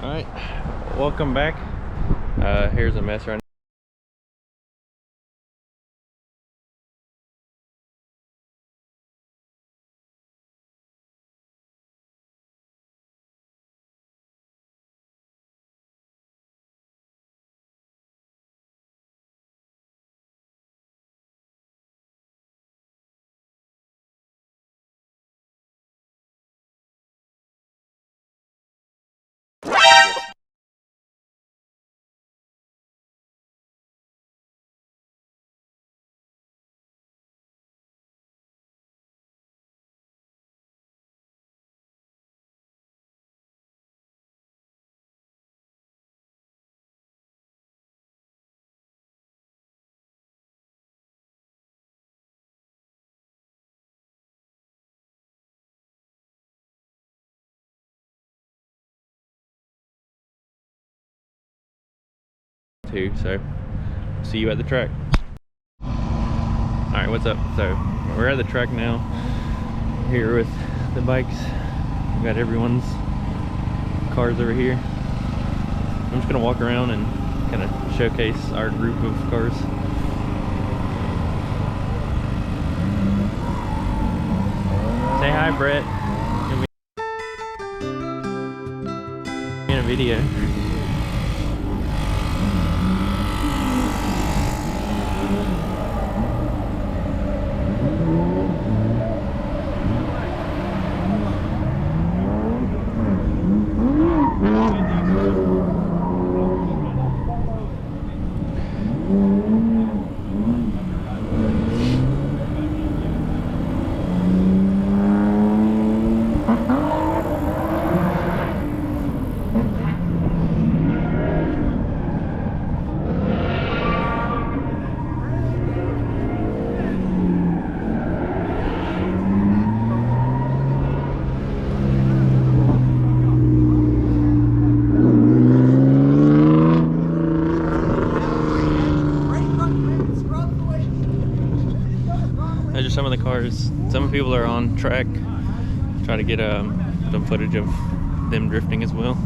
Alright, welcome back. Here's a mess right now. Too, so see you at the track. Alright, what's up? So we're at the track now, here with the bikes. We've got everyone's cars over here. I'm just gonna walk around and kind of showcase our group of cars. Say hi, Brett. In a video. Those are some of the cars. Some people are on track, trying to get some footage of them drifting as well.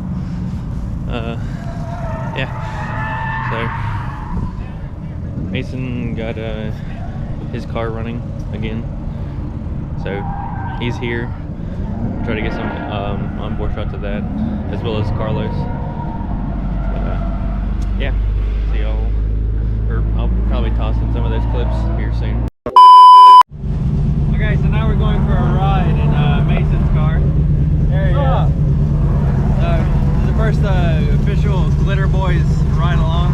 Yeah. So Mason got his car running again, so he's here. Try to get some onboard shots of that, as well as Carlos. Yeah. See y'all, or I'll probably toss in some of those clips here soon. Okay, so now we're going for a ride in Mason's car. There he is. So, this is the first official Glitter Boys ride along.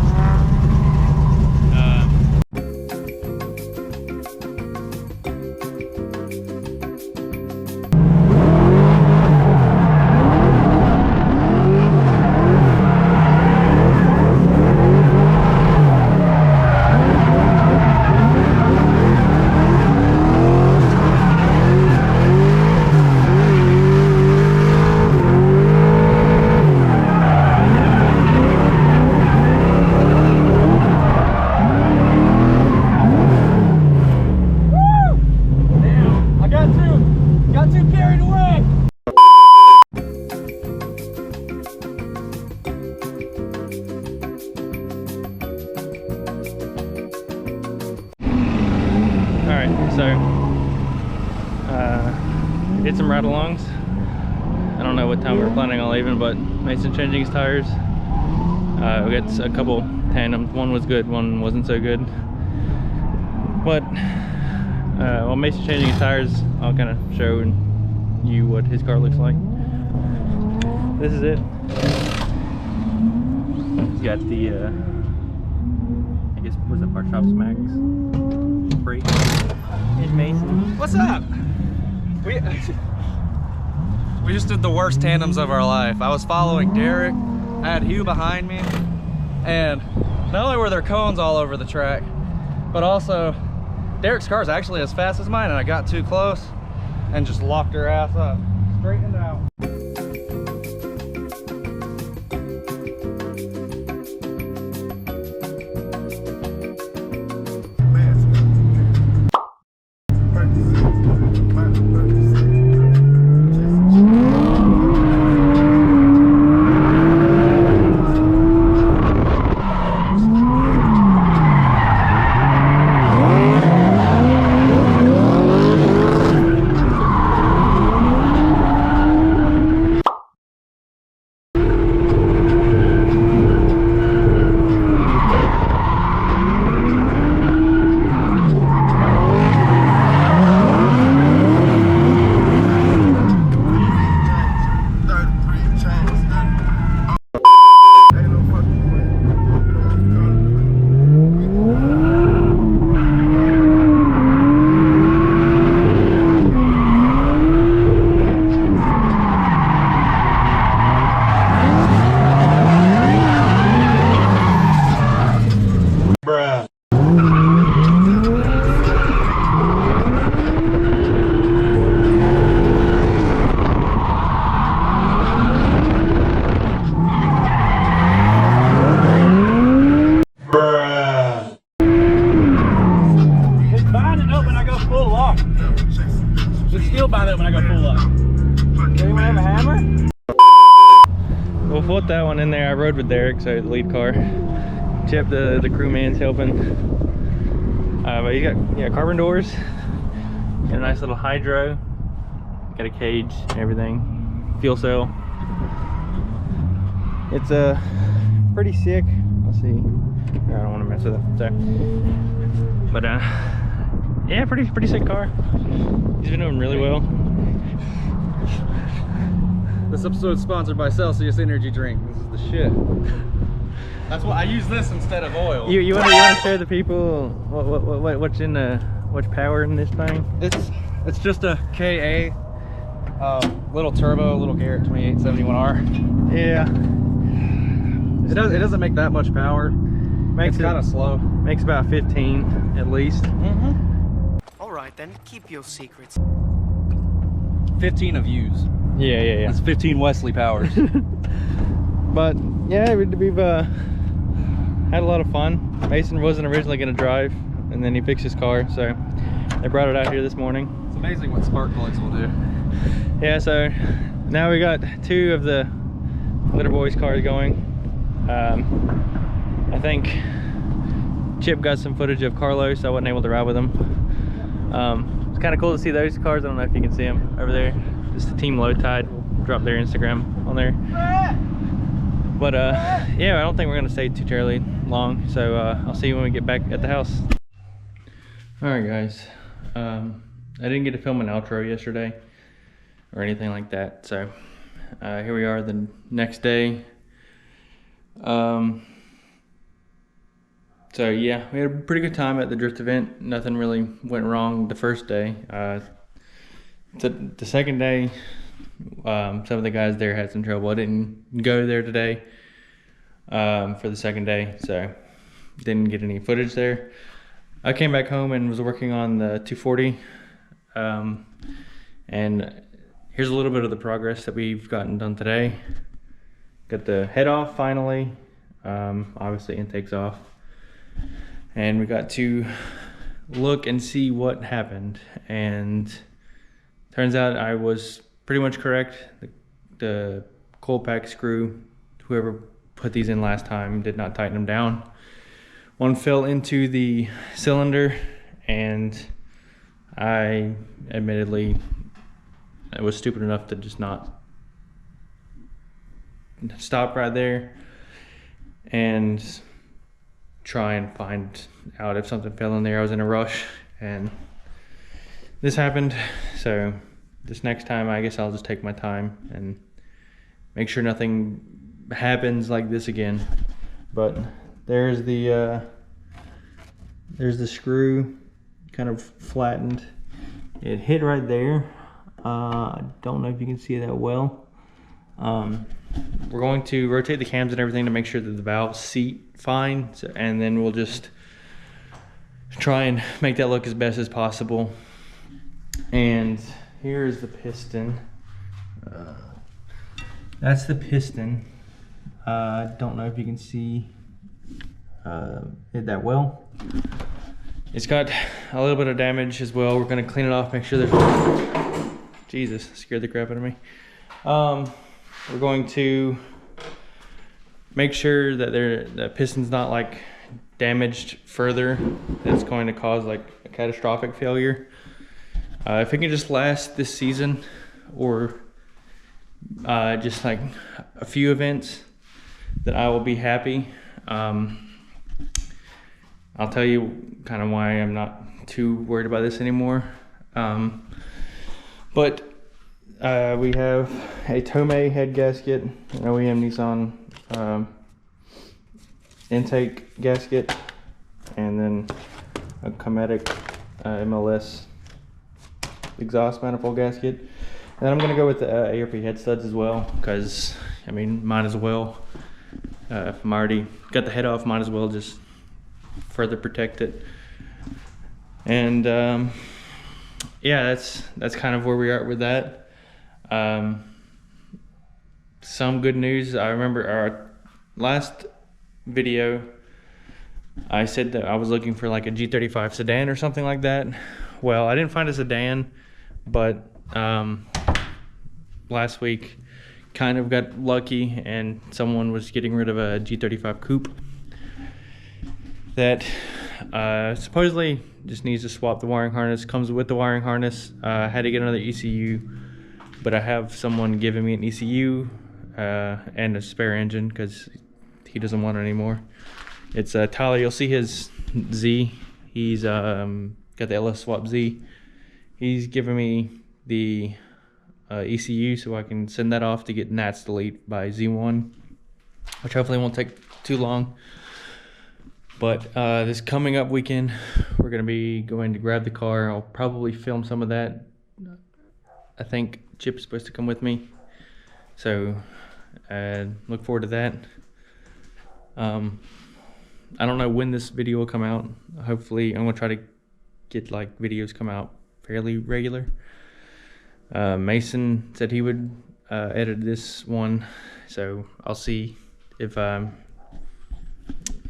So, did some ride-alongs. I don't know what time we were planning on leaving, but Mason changing his tires. We got a couple tandems. One was good, one wasn't so good. But while Mason's changing his tires, I'll kind of show you what his car looks like. This is it. He's got the, I guess, what's that, Part Shops Max brake. Here's Mason. What's up? We just did the worst tandems of our life. I was following Derek, I had Hugh behind me, and not only were there cones all over the track, but also Derek's car is actually as fast as mine, and I got too close and just locked her ass up. Straightened out. put that one in there. I rode with Derek, so the lead car. Chip, the crewman's helping. But you got, yeah, carbon doors. Got a nice little hydro. Got a cage and everything. Fuel cell. It's pretty sick. Let's see. I don't want to mess with it. So, but yeah, pretty sick car. He's been doing really well. This episode's sponsored by Celsius Energy Drink. This is the shit. That's why I use this instead of oil. You want to show the people what's in what's power in this thing? It's just a KA, little turbo, little Garrett 2871R. Yeah. It doesn't make that much power. It's kind of slow. Makes about 15 at least. All right then, keep your secrets. 15 of use. Yeah. That's 15 Wesley powers. But yeah, we've had a lot of fun. Mason wasn't originally going to drive, and then he fixed his car, so they brought it out here this morning. It's amazing what spark plugs will do. Yeah, so now we got 2 of the Litter Boys cars going. I think Chip got some footage of Carlos, so I wasn't able to ride with him. It's kind of cool to see those cars. I don't know if you can see them over there. Just the Team Low Tide. We'll drop their Instagram on there. But yeah, I don't think we're gonna stay too terribly long, so I'll see you when we get back at the house. All right, guys. I didn't get to film an outro yesterday or anything like that, so here we are the next day. So yeah, we had a pretty good time at the drift event. Nothing really went wrong the first day. The second day, some of the guys there had some trouble. I didn't go there today for the second day, so didn't get any footage there. I came back home and was working on the 240, and here's a little bit of the progress that we've gotten done today. Got the head off finally, obviously intake's off, and we got to look and see what happened, and turns out I was pretty much correct. The coil pack screw, whoever put these in last time, did not tighten them down. One fell into the cylinder, and I admittedly I was stupid enough to just not stop right there and try and find out if something fell in there. I was in a rush and this happened, so this next time I guess I'll just take my time and make sure nothing happens like this again. But there's the screw kind of flattened. It hit right there. I don't know if you can see that well. We're going to rotate the cams and everything to make sure that the valves seat fine, and then we'll just try and make that look as best as possible. And here is the piston. That's the piston. I don't know if you can see it that well. It's got a little bit of damage as well. We're going to clean it off, make sure there's... Jesus, scared the crap out of me. We're going to make sure that the piston's not like damaged further. That's going to cause like a catastrophic failure. If it can just last this season, or just like a few events, then I will be happy. I'll tell you kind of why I'm not too worried about this anymore. But we have a Tomei head gasket, an OEM Nissan intake gasket, and then a Cometic MLS exhaust manifold gasket. And then I'm gonna go with the ARP head studs as well, because I mean, might as well. If I'm already got the head off, might as well just further protect it. And yeah, that's kind of where we are with that. Some good news. I remember our last video, I said that I was looking for like a G35 sedan or something like that. Well, I didn't find a sedan, but last week kind of got lucky and someone was getting rid of a G35 coupe that supposedly just needs to swap the wiring harness. Comes with the wiring harness. Had to get another ECU, but I have someone giving me an ECU and a spare engine because he doesn't want it anymore. It's Tyler. You'll see his Z. He's got the LS Swap Z. He's giving me the ECU so I can send that off to get Nats delete by Z1, which hopefully won't take too long. But this coming up weekend, we're going to be going to grab the car. I'll probably film some of that. I think Chip's supposed to come with me, so look forward to that. I don't know when this video will come out. Hopefully, I'm going to try to get like videos come out fairly regular. Mason said he would edit this one, so I'll see if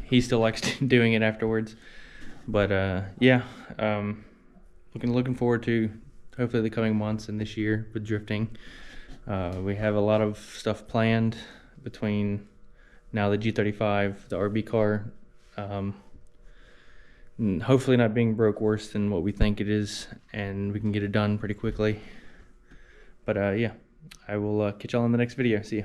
he still likes doing it afterwards. But yeah, looking forward to hopefully the coming months and this year with drifting. We have a lot of stuff planned between now the G35, the RB car, hopefully not being broke worse than what we think it is, and we can get it done pretty quickly. But yeah, I will catch y'all in the next video. See ya.